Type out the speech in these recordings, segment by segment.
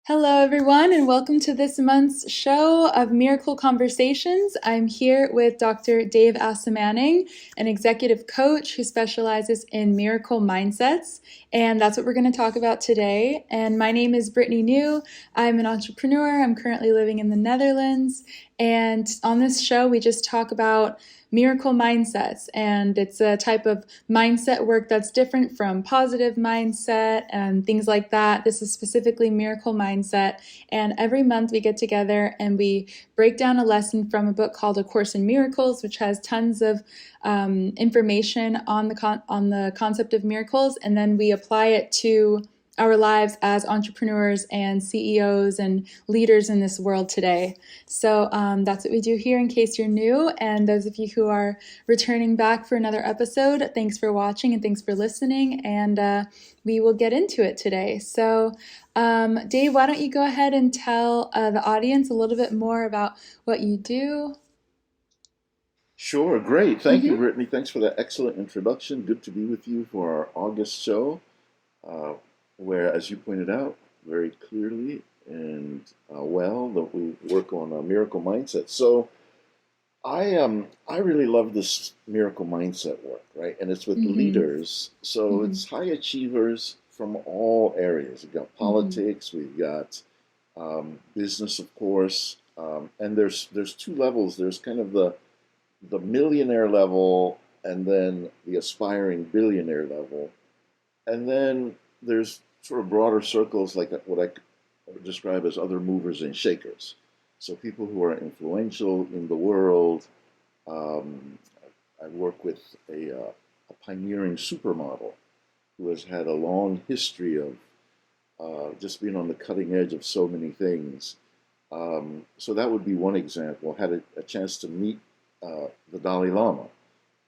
Hello, everyone, and welcome to this month's show of Miracle Conversations. I'm here with Dr. Dave Asomaning, an executive coach who specializes in miracle mindsets, and that's what we're going to talk about today. And my name is Brittany New. I'm an entrepreneur. I'm currently living in the Netherlands, and on this show, we just talk about miracle mindsets, and it's a type of mindset work that's different from positive mindset and things like that. This is specifically miracle mindset, and every month we get together and we break down a lesson from a book called A Course in Miracles, which has tons of information on the concept of miracles, and then we apply it to our lives as entrepreneurs and CEOs and leaders in this world today. So that's what we do here in case you're new. And those of you who are returning back for another episode, thanks for watching and thanks for listening. And we will get into it today. So Dave, why don't you go ahead and tell the audience a little bit more about what you do? Sure, great. Thank you, Mm-hmm. Brittany. Thanks for that excellent introduction. Good to be with you for our August show, uh, where, as you pointed out very clearly and well, that we work on a miracle mindset. So I really love this miracle mindset work, right? And it's with Mm-hmm. leaders, so Mm-hmm. it's high achievers from all areas. We've got Mm-hmm. politics, we've got business, of course, and there's two levels. There's kind of the millionaire level and then the aspiring billionaire level. And then there's sort of broader circles like what I describe as other movers and shakers. So people who are influential in the world. Um, I work with a pioneering supermodel who has had a long history of just being on the cutting edge of so many things. So that would be one example. I had a chance to meet the Dalai Lama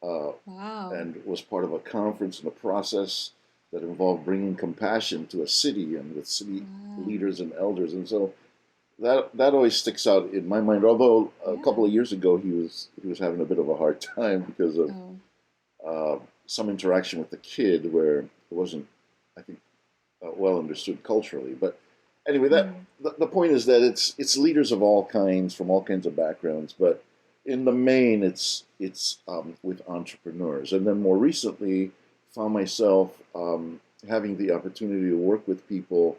uh, Wow. and was part of a conference and a process that involved bringing compassion to a city and with city Wow. leaders and elders. And so that always sticks out in my mind. Although a couple Yeah. of years ago he was having a bit of a hard time because of Oh. some interaction with the kid where it wasn't, I think, well understood culturally. But anyway, Mm. the point is that it's leaders of all kinds from all kinds of backgrounds, but in the main, it's with entrepreneurs. And then more recently, found myself having the opportunity to work with people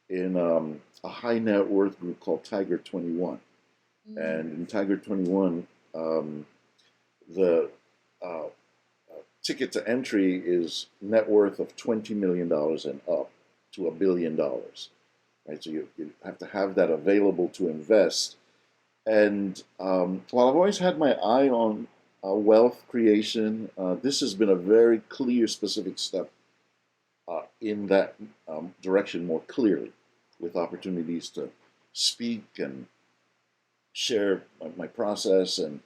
in a high net worth group called Tiger 21. Mm. And in Tiger 21, the ticket to entry is net worth of $20 million and up to $1 billion, right? So you have to have that available to invest. And while I've always had my eye on wealth creation, this has been a very clear, specific step in that direction more clearly, with opportunities to speak and share my process and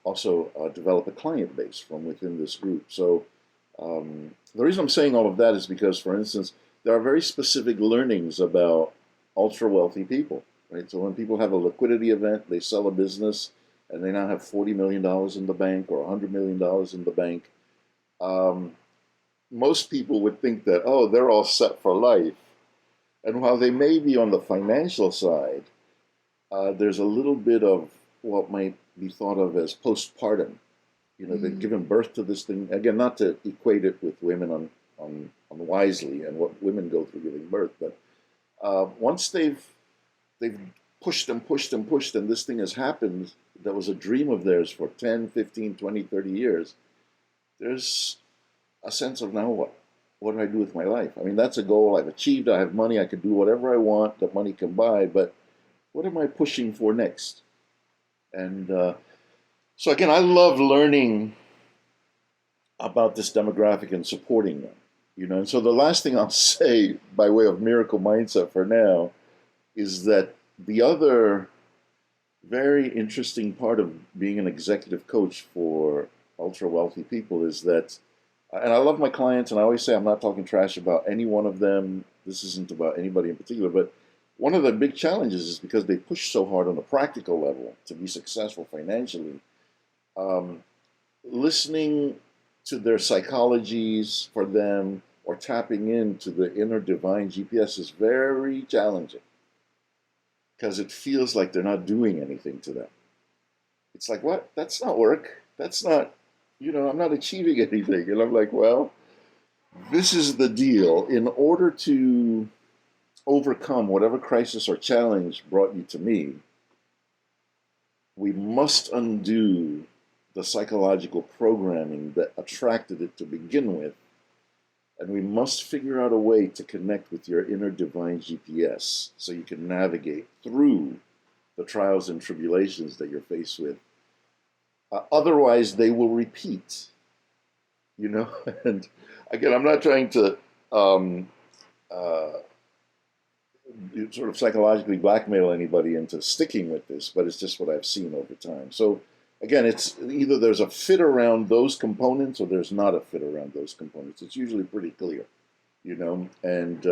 also develop a client base from within this group. So the reason I'm saying all of that is because, for instance, there are very specific learnings about ultra wealthy people, right? So when people have a liquidity event, they sell a business, and they now have $40 million in the bank or $100 million in the bank. Um, Most people would think that, oh, they're all set for life. And while they may be on the financial side, there's a little bit of what might be thought of as postpartum. They've Mm. given birth to this thing. Again, not to equate it with women unwisely and what women go through giving birth, but once they've pushed and pushed and pushed, and this thing has happened that was a dream of theirs for 10, 15, 20, 30 years, there's a sense of now what? What do I do with my life? I mean, that's a goal I've achieved. I have money. I can do whatever I want that money can buy, but what am I pushing for next? And so again, I love learning about this demographic and supporting them. And so the last thing I'll say by way of miracle mindset for now is that the other very interesting part of being an executive coach for ultra wealthy people is that, and I love my clients, and I always say I'm not talking trash about any one of them. This isn't about anybody in particular, but one of the big challenges is because they push so hard on the practical level to be successful financially. Um, Listening to their psychologies for them or tapping into the inner divine GPS is very challenging. because it feels like they're not doing anything to them. It's like, what? That's not work. That's not, I'm not achieving anything. And I'm like, well, this is the deal. In order to overcome whatever crisis or challenge brought you to me, we must undo the psychological programming that attracted it to begin with. And we must figure out a way to connect with your inner divine GPS so you can navigate through the trials and tribulations that you're faced with. Otherwise, they will repeat, And again, I'm not trying to um, uh, sort of psychologically blackmail anybody into sticking with this, but it's just what I've seen over time. So again, it's either there's a fit around those components or there's not a fit around those components. It's usually pretty clear, and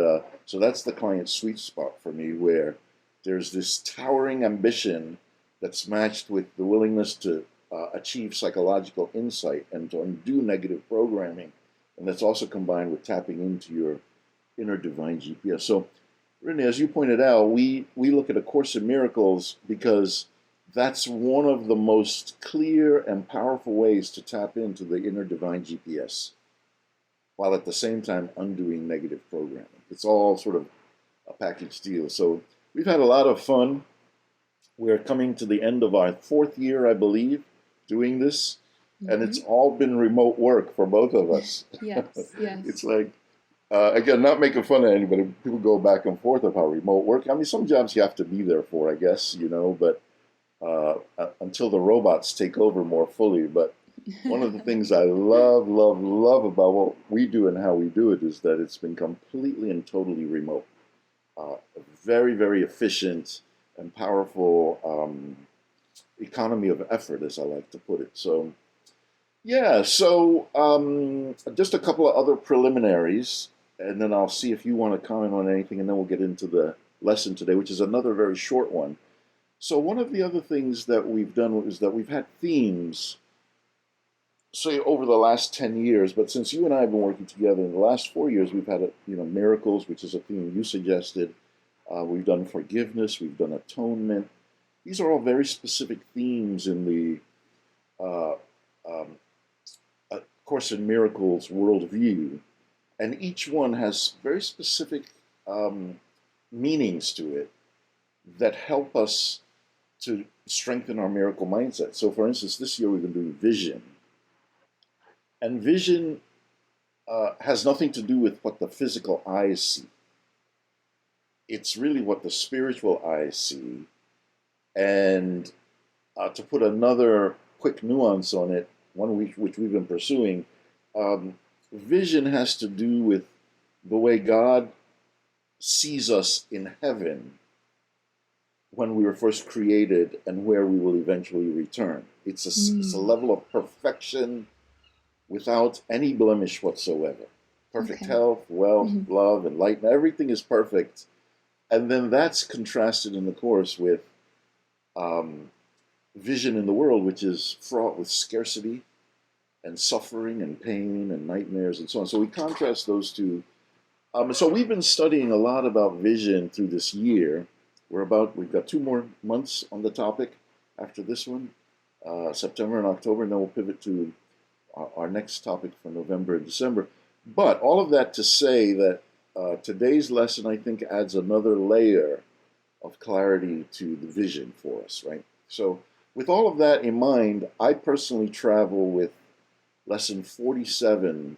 so that's the client's sweet spot for me, where there's this towering ambition that's matched with the willingness to achieve psychological insight and to undo negative programming, and that's also combined with tapping into your inner divine GPS. So Renee, as you pointed out, we look at A Course in Miracles because that's one of the most clear and powerful ways to tap into the inner divine GPS, while at the same time undoing negative programming. It's all sort of a package deal. So we've had a lot of fun. We're coming to the end of our 4th year, I believe, doing this, and it's all been remote work for both of us. Yes, yes. It's like, again, not making fun of anybody. People go back and forth of how remote work. I mean, some jobs you have to be there for, I guess, but until the robots take over more fully. But one of the things I love, love, love about what we do and how we do it is that it's been completely and totally remote. Very, very efficient and powerful economy of effort, as I like to put it. So, yeah, so just a couple of other preliminaries, and then I'll see if you want to comment on anything, and then we'll get into the lesson today, which is another very short one. So one of the other things that we've done is that we've had themes, say, over the last 10 years, but since you and I have been working together in the last 4 years, we've had, miracles, which is a theme you suggested. We've done forgiveness, we've done atonement. These are all very specific themes in the uh, um, Course in Miracles worldview, and each one has very specific meanings to it that help us to strengthen our miracle mindset. So, for instance, this year we've been doing vision, and vision has nothing to do with what the physical eyes see. It's really what the spiritual eyes see. And to put another quick nuance on it, one which we've been pursuing, vision has to do with the way God sees us in heaven when we were first created and where we will eventually return. It's a level of perfection without any blemish whatsoever. Perfect health, wealth, love, enlightenment, everything is perfect. And then that's contrasted in the Course with vision in the world, which is fraught with scarcity and suffering and pain and nightmares and so on. So we contrast those two. So we've been studying a lot about vision through this year. We've got 2 more months on the topic after this one, September and October, and then we'll pivot to our next topic for November and December. But all of that to say that today's lesson, I think, adds another layer of clarity to the vision for us, right? So with all of that in mind, I personally travel with lesson 47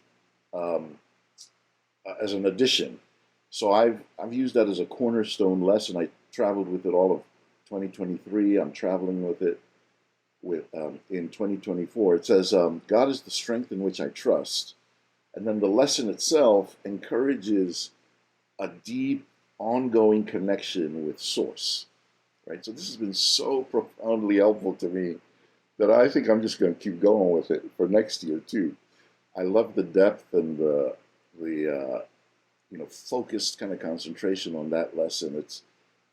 as an addition. So I've used that as a cornerstone lesson. I traveled with it all of 2023. I'm traveling with it in 2024. It says, God is the strength in which I trust. And then the lesson itself encourages a deep, ongoing connection with Source, right? So this has been so profoundly helpful to me that I think I'm just going to keep going with it for next year too. I love the depth and the focused kind of concentration on that lesson. It's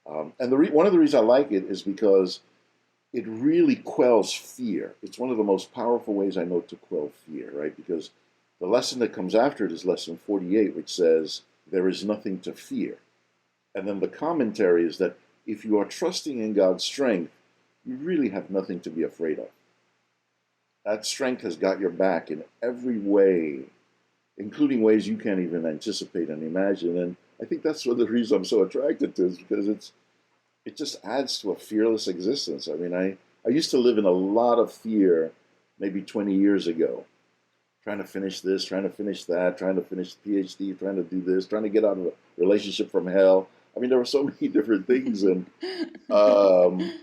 and one of the reasons I like it is because it really quells fear. It's one of the most powerful ways I know to quell fear, right? Because the lesson that comes after it is lesson 48, which says, there is nothing to fear. And then the commentary is that if you are trusting in God's strength, you really have nothing to be afraid of. That strength has got your back in every way, including ways you can't even anticipate and imagine. And I think that's one of the reasons I'm so attracted to it, because it just adds to a fearless existence. I mean, I used to live in a lot of fear maybe 20 years ago, trying to finish this, trying to finish that, trying to finish the Ph.D., trying to do this, trying to get out of a relationship from hell. I mean, there were so many different things, and um,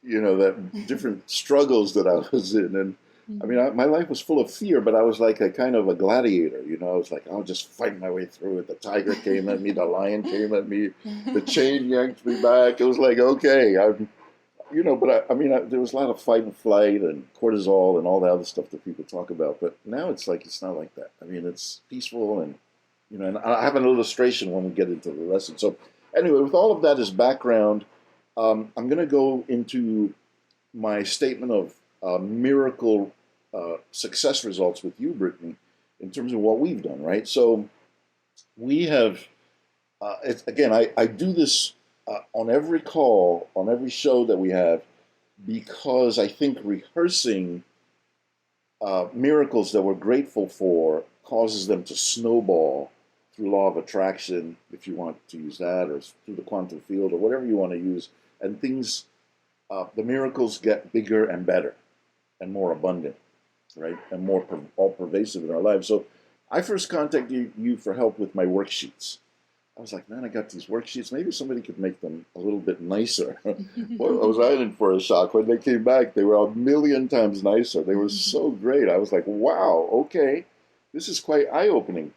that different struggles that I was in. And I mean, my life was full of fear, but I was like a kind of a gladiator. I was like, I'll just fight my way through it. The tiger came at me, the lion came at me, the chain yanked me back. It was like, okay, but there was a lot of fight and flight and cortisol and all the other stuff that people talk about. But now it's like, it's not like that. I mean, it's peaceful, and I have an illustration when we get into the lesson. So anyway, with all of that as background, I'm going to go into my statement of miracle success results with you, Brittany, in terms of what we've done, right? So we have, again, I do this on every call, on every show that we have, because I think rehearsing miracles that we're grateful for causes them to snowball through law of attraction, if you want to use that, or through the quantum field, or whatever you want to use, and the miracles get bigger and better and more abundant, right? And more all pervasive in our lives. So I first contacted you for help with my worksheets. I was like, man, I got these worksheets. Maybe somebody could make them a little bit nicer. Well, I was in for a shock. When they came back, they were a million times nicer. They were so great. I was like, wow, okay, this is quite eye-opening.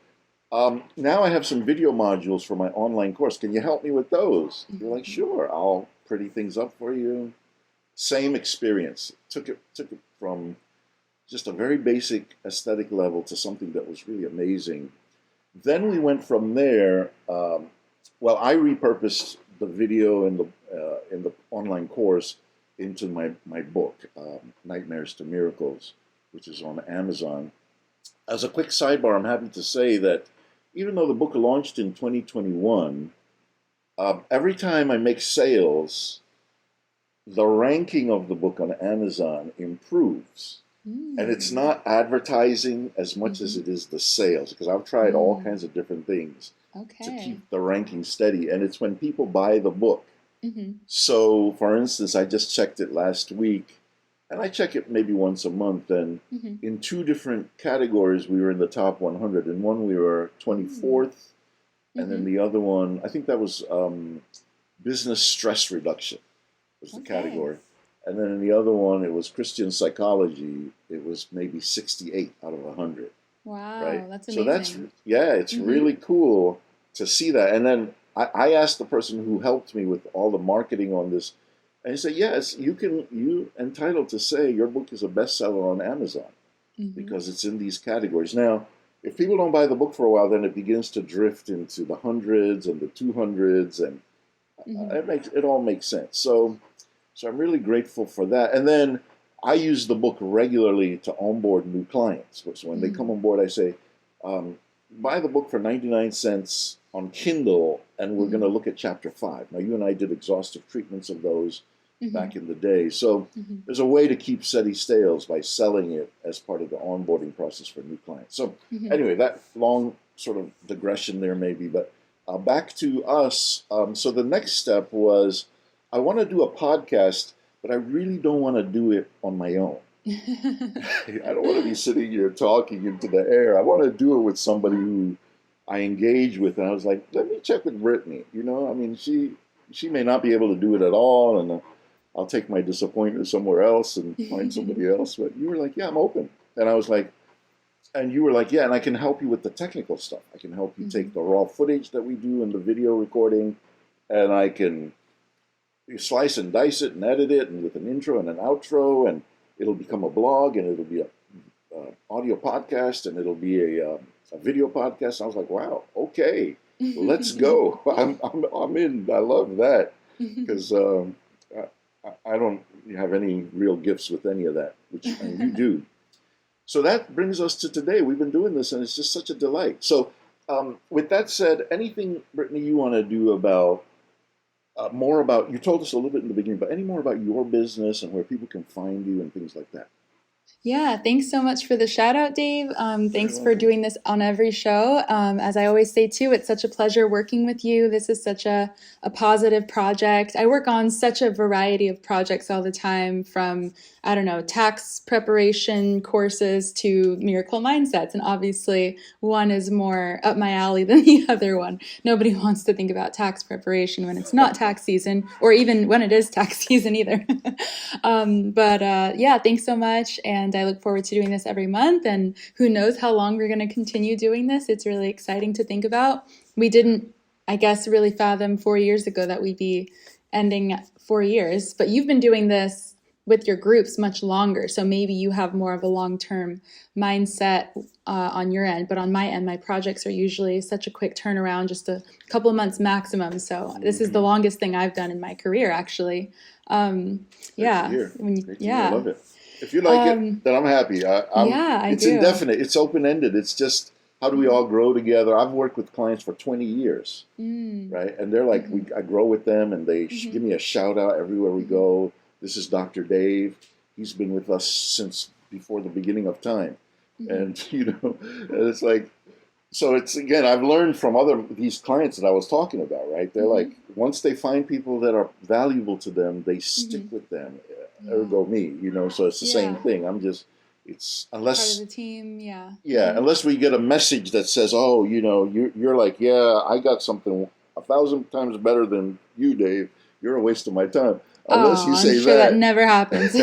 Now I have some video modules for my online course. Can you help me with those? You're like, sure, I'll pretty things up for you. Same experience. Took it from just a very basic aesthetic level to something that was really amazing. Then we went from there. I repurposed the video in the online course into my book, Nightmares to Miracles, which is on Amazon. As a quick sidebar, I'm happy to say that even though the book launched in 2021, every time I make sales, the ranking of the book on Amazon improves. And it's not advertising as much as it is the sales, because I've tried all kinds of different things to keep the ranking steady. And it's when people buy the book. So, for instance, I just checked it last week, and I check it maybe once a month. And in two different categories, we were in the top 100. In one, we were 24th. And then the other one, I think that was business stress reduction was the category. And then in the other one, it was Christian psychology. It was maybe 68 out of 100. Wow, right? that's amazing. So it's really cool to see that. And then I asked the person who helped me with all the marketing on this, and he said, yes, you entitled to say your book is a bestseller on Amazon because it's in these categories. Now, if people don't buy the book for a while, then it begins to drift into the hundreds and the 200s, and it all makes sense. So I'm really grateful for that. And then I use the book regularly to onboard new clients. So when they come on board, I say, buy the book for 99 cents on Kindle, and we're going to look at chapter 5. Now, you and I did exhaustive treatments of those back in the day. So there's a way to keep steady sales by selling it as part of the onboarding process for new clients. So anyway, that long sort of digression there maybe, but back to us. So the next step was, I want to do a podcast, but I really don't want to do it on my own. I don't want to be sitting here talking into the air. I want to do it with somebody who I engage with. And I was like, let me check with Brittany. I mean, she may not be able to do it at all, and I'll take my disappointment somewhere else and find somebody else. But you were like, yeah, I'm open. And I was like, and you were like, yeah, and I can help you with the technical stuff. I can help you take the raw footage that we do in the video recording, and I can slice and dice it and edit it, and with an intro and an outro, and it'll become a blog, and it'll be a audio podcast, and it'll be a video podcast. I was like, wow, okay, let's go. I'm in. I love that, because I don't have any real gifts with any of that, which you do. So that brings us to today. We've been doing this, and it's just such a delight. So with that said, anything, Brittany, you want to do about more about, you told us a little bit in the beginning, but any more about your business and where people can find you and things like that? Yeah, thanks so much for the shout out, Dave. Very Thanks for welcome. doing this on every show. As I always say, too, it's such a pleasure working with you. This is such a positive project. I work on such a variety of projects all the time, from, I don't know, tax preparation courses to miracle mindsets. And obviously, one is more up my alley than the other one. Nobody wants to think about tax preparation when it's not tax season, or even when it is tax season either. But yeah, thanks so much. And I look forward to doing this every month. And who knows how long we're going to continue doing this. It's really exciting to think about. We didn't, I guess, really fathom 4 years ago that we'd be ending 4 years. But you've been doing this with your groups much longer. So maybe you have more of a long term mindset on your end. But on my end, my projects are usually such a quick turnaround, just a couple of months maximum. So this is the Hmm. longest thing I've done in my career, actually. Um, Great to yeah, hear. when you, Great to hear. I yeah, love it. If you like it, um, then I'm happy. yeah, I It's do. indefinite. It's open ended. It's just how do we Hmm. all grow together? I've worked with clients for 20 years, Mm, right? And they're like, hmm, I grow with them, and they hmm, give me a shout out everywhere we hmm, go. This is Dr. Dave. He's been with us since before the beginning of time, hmm, and and it's like, so it's again, I've learned from other these clients that I was talking about, right? They're hmm, like, once they find people that are valuable to them, they stick hmm. with them. Yeah, Ergo me, so it's the same yeah. thing. It's Part of unless, the team. Yeah. yeah, Hmm. unless we get a message that says, oh, you're like, yeah, I got something 1,000 times better than you, Dave. You're a waste of my time. Unless Oh, you I'm say sure that that, never happens.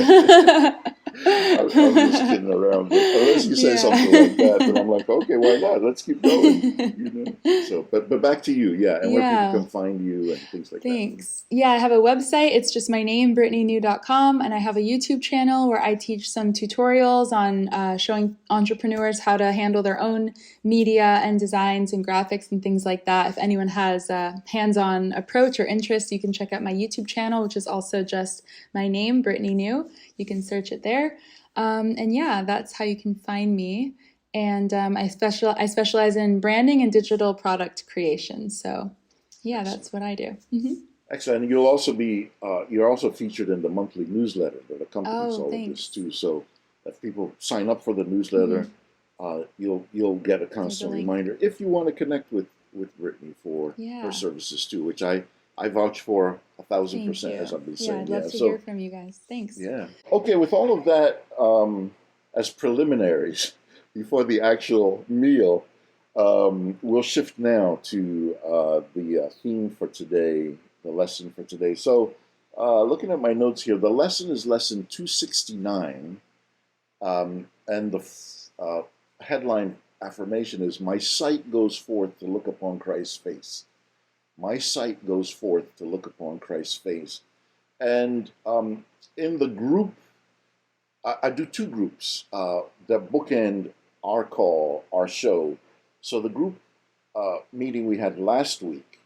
I'm just kidding around, but unless you say something like that, then Yeah. I'm like, okay, why not? Let's keep going. So, but back to you, yeah, and where people Yeah. can find you and things like that. Thanks. Yeah, I have a website. It's just my name, brittanynew.com. And I have a YouTube channel where I teach some tutorials on showing entrepreneurs how to handle their own media and designs and graphics and things like that. If anyone has a hands on approach or interest, you can check out my YouTube channel, which is also just my name, Brittany New. You can search it there. And yeah, that's how you can find me. And I specialize in branding and digital product creation. So yeah, Excellent, that's what I do. Hmm. excellent. And you'll also be you're also featured in the monthly newsletter that accompanies Oh, all of this thanks. too. So if people sign up for the newsletter, Hmm. you'll get a There's a constant link. reminder if you want to connect with Brittany for her Yeah, services too, which I vouch for a thousand thank percent, as you. I've been Yeah, saying. I'd love Yeah. to hear So from you guys. Thanks. yeah. Okay, with all of that as preliminaries before the actual meal, we'll shift now to the theme for today, the lesson for today. So, looking at my notes here, the lesson is lesson 269, and the headline affirmation is My sight goes forth to look upon Christ's face. My sight goes forth to look upon Christ's face. And in the group I do two groups that bookend our call, our show. So the group meeting we had last week,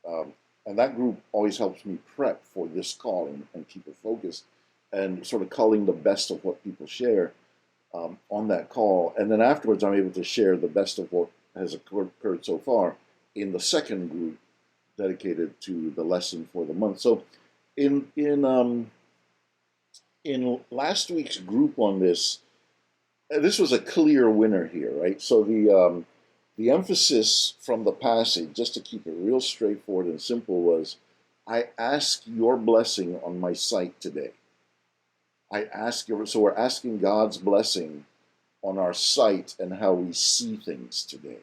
um, and that group always helps me prep for this call and keep it focused and sort of culling the best of what people share on that call. And then afterwards, I'm able to share the best of what has occurred so far in the second group dedicated to the lesson for the month. So in in last week's group on this, this was a clear winner here, right? So the emphasis from the passage, just to keep it real straightforward and simple, was, "I ask your blessing on my sight today." I ask your, so we're asking God's blessing on our sight and how we see things today,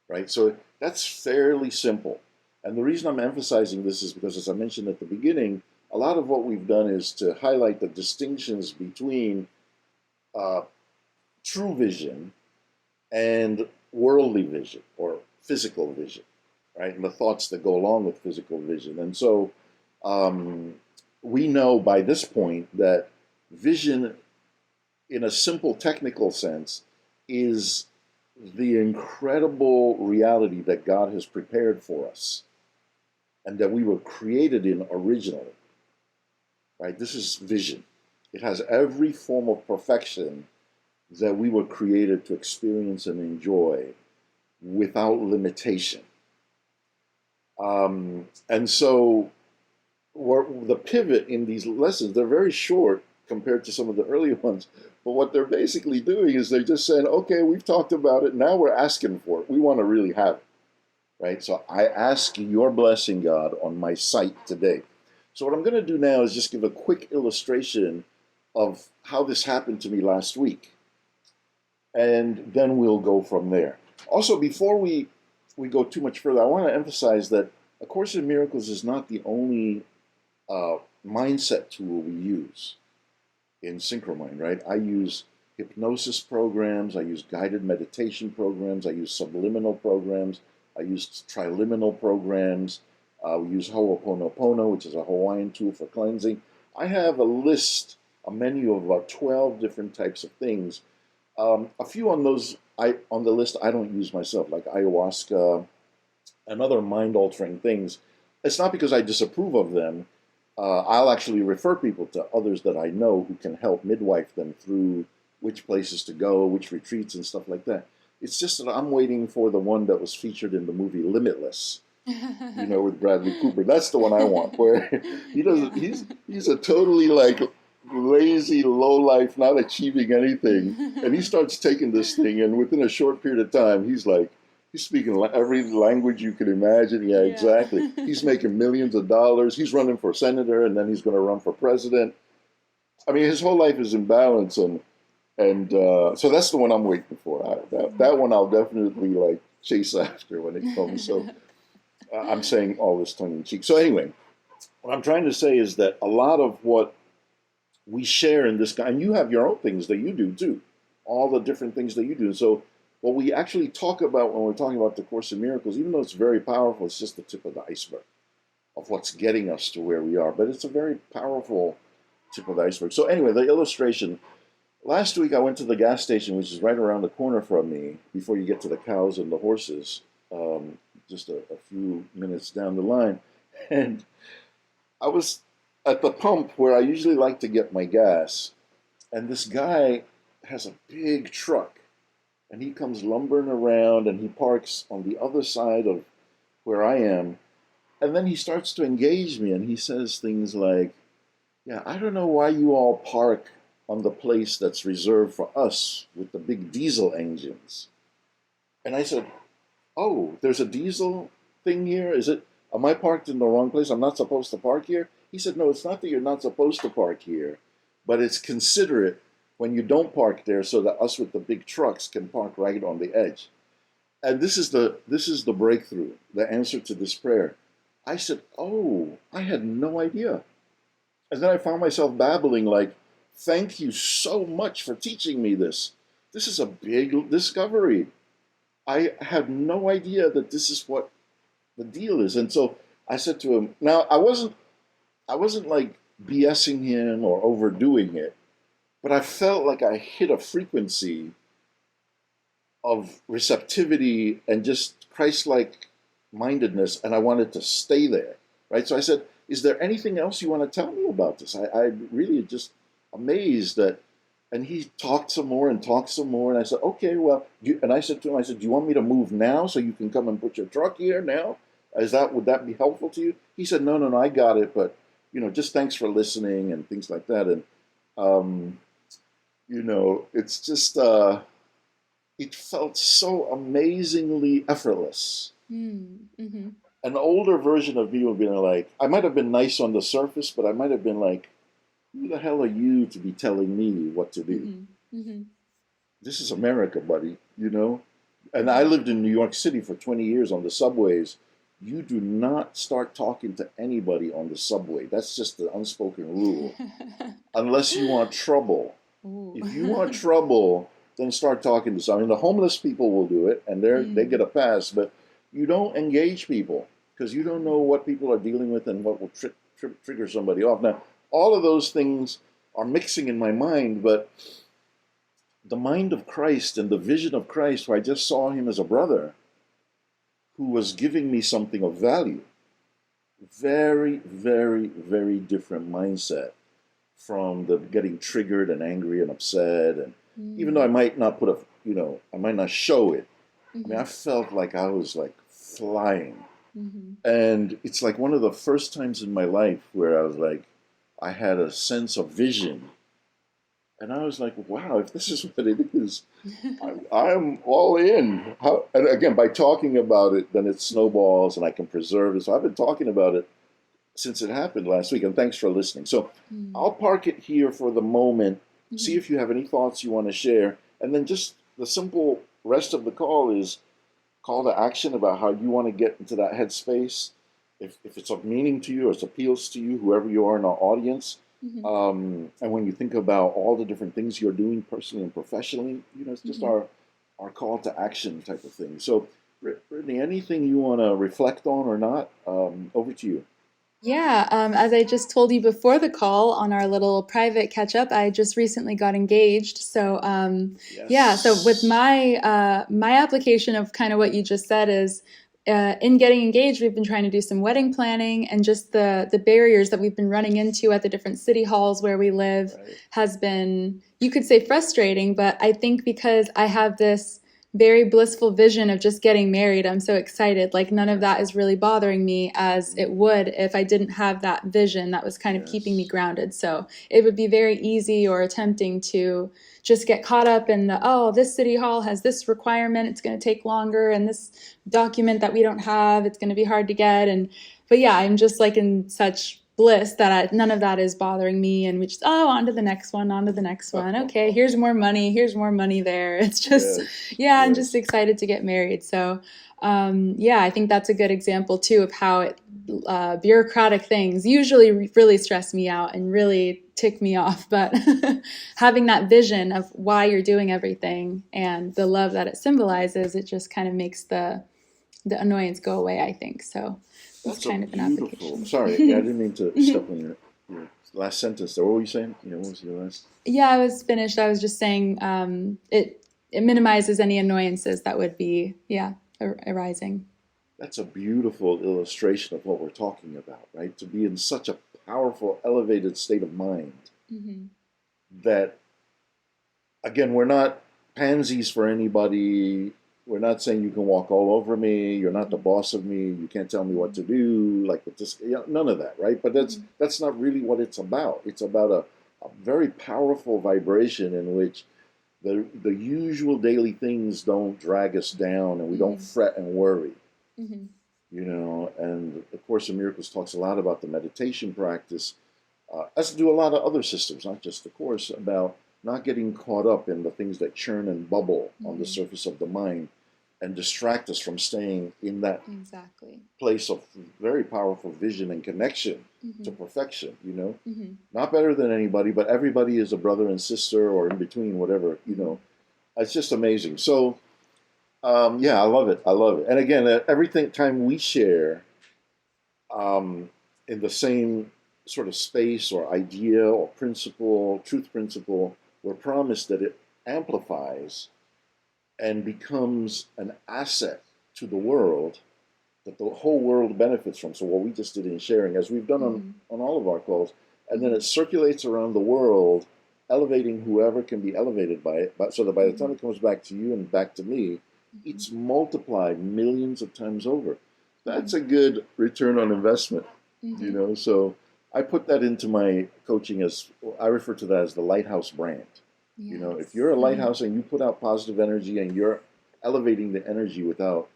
right? So that's fairly simple. And the reason I'm emphasizing this is because, as I mentioned at the beginning, a lot of what we've done is to highlight the distinctions between uh, true vision and worldly vision or physical vision, right? And the thoughts that go along with physical vision. And so um, we know by this point that vision, in a simple technical sense, is the incredible reality that God has prepared for us and that we were created in originally, right? This is vision. It has every form of perfection that we were created to experience and enjoy without limitation. And so the pivot in these lessons, they're very short compared to some of the earlier ones. But what they're basically doing is they're just saying, okay, we've talked about it. Now we're asking for it. We want to really have it, right? So I ask your blessing, God, on my site today. So what I'm going to do now is just give a quick illustration of how this happened to me last week, and then we'll go from there. Also, before we go too much further, I want to emphasize that A Course in Miracles is not the only uh, mindset tool we use in Synchromind, right? I use hypnosis programs, I use guided meditation programs, I use subliminal programs, I use triliminal programs, we use Ho'oponopono, which is a Hawaiian tool for cleansing. I have a list, a menu of about 12 different types of things. A few on those on the list I don't use myself, like ayahuasca and other mind-altering things. It's not because I disapprove of them. I'll actually refer people to others that I know who can help midwife them through which places to go, which retreats, and stuff like that. It's just that I'm waiting for the one that was featured in the movie Limitless, with Bradley Cooper. That's the one I want, where he doesn't. Yeah. He's a totally like lazy, low life, not achieving anything, and he starts taking this thing, and within a short period of time, he's speaking every language you can imagine. Yeah, Yeah. exactly. He's making millions of dollars. He's running for senator, and then he's going to run for president. I mean, his whole life is in balance, and so that's the one I'm waiting for. That one I'll definitely like chase after when it comes. So I'm saying all this tongue in cheek. So anyway, what I'm trying to say is that a lot of what we share in this guy, and you have your own things that you do too, all the different things that you do. So what we actually talk about when we're talking about the Course in Miracles, even though it's very powerful, it's just the tip of the iceberg of what's getting us to where we are. But it's a very powerful tip of the iceberg. So anyway, the illustration. Last week I went to the gas station, which is right around the corner from me, before you get to the cows and the horses, just a few minutes down the line. And I was at the pump where I usually like to get my gas, and this guy has a big truck, and he comes lumbering around, and he parks on the other side of where I am, and then he starts to engage me, and he says things like, "Yeah, I don't know why you all park on the place that's reserved for us with the big diesel engines." And I said, "Oh, there's a diesel thing here? Am I parked in the wrong place? I'm not supposed to park here?" He said, "No, it's not that you're not supposed to park here, but it's considerate when you don't park there so that us with the big trucks can park right on the edge." And this is the breakthrough, the answer to this prayer. I said, "Oh, I had no idea." And then I found myself babbling like, "Thank you so much for teaching me this. This is a big discovery. I had no idea that this is what the deal is." And so I said to him, now I wasn't like BSing him or overdoing it, but I felt like I hit a frequency of receptivity and just Christ-like mindedness, and I wanted to stay there, right? So I said, "Is there anything else you want to tell me about this?" I really just amazed that. And he talked some more and talked some more, and I said, "Okay, well," and I said to him, I said, "Do you want me to move now so you can come and put your truck here now? Would that be helpful to you?" He said, "No, no, no, I got it, but just thanks for listening and things like that." And um, it's just it felt so amazingly effortless. Mm-hmm. An older version of me would be like, I might have been nice on the surface, but I might have been like, "Who the hell are you to be telling me what to do? Mm-hmm. Mm-hmm. This is America, buddy." And I Mm-hmm. lived in New York City for 20 years on the subways. You do not start talking to anybody on the subway. That's just the unspoken rule. Unless you want trouble. Ooh. If you want trouble, then start talking to some. I mean, the homeless people will do it, and they get Mm. a pass. But you don't engage people because you don't know what people are dealing with and what will trigger somebody off. Now, all of those things are mixing in my mind, but the mind of Christ and the vision of Christ, where I just saw him as a brother who was giving me something of value, very, very, very different mindset from the getting triggered and angry and upset. And even though I Mm. might not I might not show it. I mean, Mm-hmm. I felt like I was like flying. Hmm. And it's like one of the first times in my life where I was like, I had a sense of vision. And I was like, wow, if this is what it is, I'm all in. And again, by talking about it, then it snowballs and I can preserve it. So I've been talking about it since it happened last week. And thanks for listening. So Mm-hmm. I'll park it here for the moment, see if you have any thoughts you want to share. And then just the simple rest of the call is call to action about how you want to get into that headspace. If it's of meaning to you or it appeals to you, whoever you are in our audience. Hmm. And when you think about all the different things you're doing personally and professionally, it's just Hmm. our call to action type of thing. So, Brittany, anything you want to reflect on or not? Over to you. Yeah, as I just told you before the call on our little private catch up, I just recently got engaged. So, yeah, so with Yes. my application of kind of what you just said is in getting engaged, we've been trying to do some wedding planning, and just the barriers that we've been running into at the different city halls where we live Right. has been, you could say, frustrating. But I think because I have this very blissful vision of just getting married. I'm so excited. Like none of that Excellent. is really bothering me as it Hmm. would if I didn't have that vision that was kind of keeping me Yes. grounded. So it would be very easy or tempting to just get caught up in the, oh, this city hall has this requirement, it's going to take longer, and this document that we don't have, it's going to be hard to get. And but yeah, I'm just like in such bliss that none of that is bothering me, and we just, oh, on to the next one, on to the next one. Okay, here's more money there. It's just, Yes. yeah, I'm just Yes. excited to get married. So yeah, I think that's a good example too of how bureaucratic things usually really stress me out and really tick me off. But having that vision of why you're doing everything and the love that it symbolizes, it just kind of makes the annoyance go away, I think. So it's That's a kind of an beautiful. application. Sorry, I didn't mean to step on your last sentence there. What were you saying? What was your last? Yeah, I was finished. I was just saying it minimizes any annoyances that would be, yeah, arising. That's a beautiful illustration of what we're talking about, right? To be in such a powerful, elevated state of mind Hmm. that, again, we're not pansies for anybody. We're not saying you can walk all over me. You're not the boss of me. You can't tell me what to do. Like with this, none of that, right? But Hmm. that's not really what it's about. It's about a very powerful vibration in which the usual daily things don't drag us down and we don't Hmm. fret and worry. Hmm. And the Course in Miracles talks a lot about the meditation practice, as do a lot of other systems, not just the Course, about not getting caught up in the things that churn and bubble on the Hmm. surface of the mind and distract us from staying in that Exactly. place of very powerful vision and connection to Hmm. perfection. Hmm. Not better than anybody, but everybody is a brother and sister or in between, whatever. Hmm. It's just amazing. So, yeah, I love it. I love it. And again, everything time we share in the same sort of space or idea or principle, truth principle, we're promised that it amplifies and becomes an asset to the world that the whole world benefits from. So what we just did in sharing, as we've done Hmm. on all of our calls, and then Hmm. it circulates around the world, elevating whoever can be elevated by it. But so that by the time Hmm. it comes back to you and back to me, Hmm. it's multiplied millions of times over. Hmm. That's a good return on investment, Hmm. So I put that into my coaching as I refer to that as the lighthouse brand. If Yes. you're a Hmm. lighthouse and you put out positive energy and you're elevating the energy without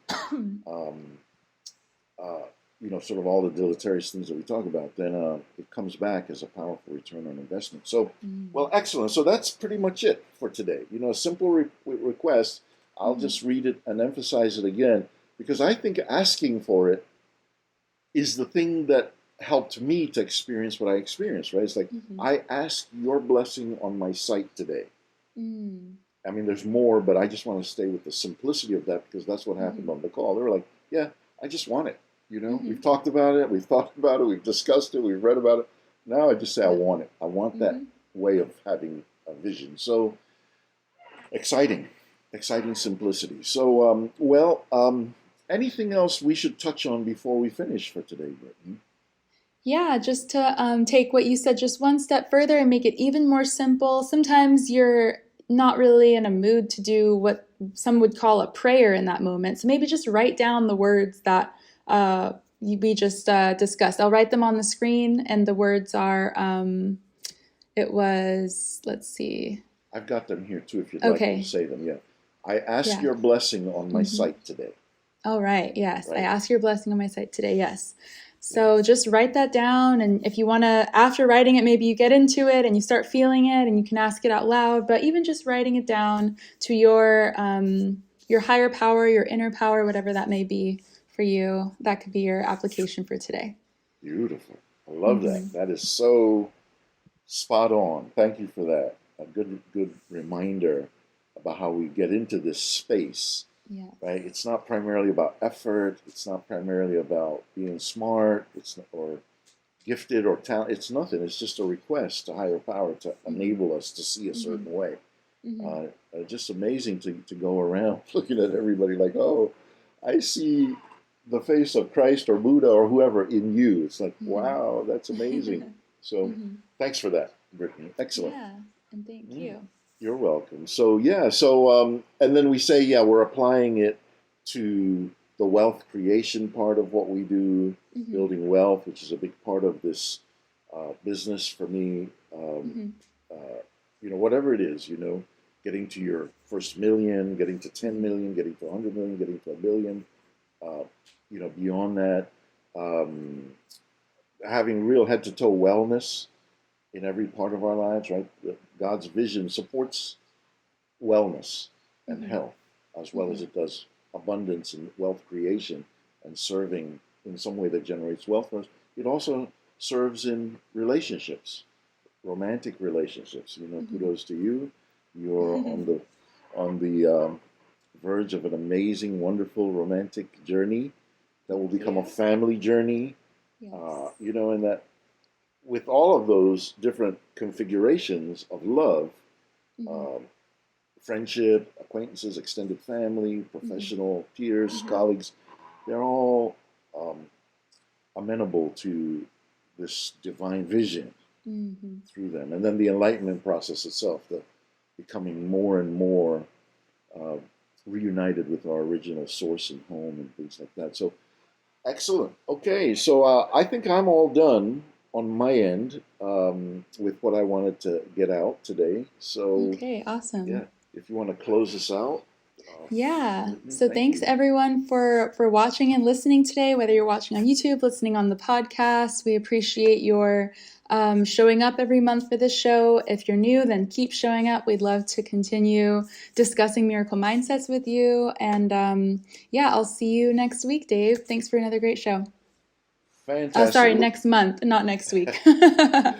um, uh, sort of all the deleterious things that we talk about, then it comes back as a powerful return on investment. So, well, Hmm. excellent. So that's pretty much it for today. A simple request. I'll Hmm. just read it and emphasize it again because I think asking for it is the thing that helped me to experience what I experienced, right? It's like, Hmm. I ask your blessing on my sight today. Hmm. I mean, there's more, but I just want to stay with the simplicity of that because that's what happened Hmm. on the call. They were like, yeah, I just want it. Hmm. We've talked about it, we've thought about it, we've discussed it, we've read about it. Now I just say, I Yeah. want it. I want that Hmm. way of having a vision. So exciting, exciting simplicity. So, anything else we should touch on before we finish for today, Brittany? Yeah, just to take what you said just one step further and make it even more simple. Sometimes you're not really in a mood to do what some would call a prayer in that moment. So maybe just write down the words that we just discussed. I'll write them on the screen, and the words are, let's see. I've got them here too if you'd like Okay. to say them. Yeah. I ask Yeah. your blessing on my sight today. All right. Yes. Right. I ask your blessing on my sight today. Yes. So just write that down. And if you want to, after writing it, maybe you get into it and you start feeling it and you can ask it out loud. But even just writing it down to your higher power, your inner power, whatever that may be for you, that could be your application for today. Beautiful. I love that. That is so spot on. Thank you for that. A good reminder about how we get into this space. Yes. Right? It's not primarily about effort. It's not primarily about being smart. Or gifted or talent. It's nothing. It's just a request to higher power to enable us to see a certain way. Just amazing to go around looking at everybody like, oh, I see the face of Christ or Buddha or whoever in you. It's like, wow, that's amazing. So thanks for that, Brittany. Excellent. Yeah, and thank you. You're welcome. So and then we say, we're applying it to the wealth creation part of what we do, building wealth, which is a big part of this business for me. Whatever it is, getting to your first million, getting to 10 million, getting to 100 million, getting to a billion, beyond that, having real head to toe wellness in every part of our lives, right? God's vision supports wellness and health as well as it does abundance and wealth creation and serving in some way that generates wealth for us. It also serves in relationships, romantic relationships. Kudos to you. You're on the verge of an amazing, wonderful romantic journey that will become a family journey. Yes. And that with all of those different configurations of love, friendship, acquaintances, extended family, professional peers, colleagues, they're all amenable to this divine vision through them. And then the enlightenment process itself, the becoming more and more reunited with our original source and home and things like that. So excellent. Okay, so I think I'm all done on my end with what I wanted to get out today. So okay, awesome. Yeah, if you want to close this out. So thanks everyone for watching and listening today, whether you're watching on YouTube, listening on the podcast. We appreciate your showing up every month for this show. If you're new, then keep showing up. We'd love to continue discussing miracle mindsets with you. And I'll see you next week, Dave. Thanks for another great show. Fantastic. Sorry, next month, not next week. I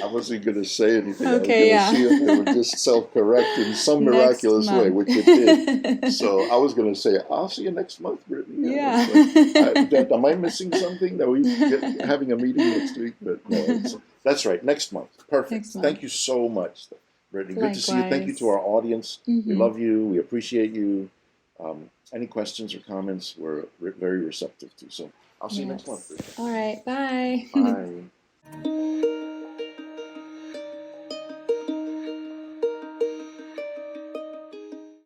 wasn't going to say anything. Okay, I was going to see if it would just self-correct in some miraculous way, which it did. So I was going to say, I'll see you next month, Brittany. Yeah. Am I missing something? That we having a meeting next week? But no, that's right. Next month. Perfect. Next month. Thank you so much, Brittany. Good to see you. Thank you to our audience. We love you. We appreciate you. Any questions or comments, we're very receptive to. So I'll see you next month. All right. Bye. Bye.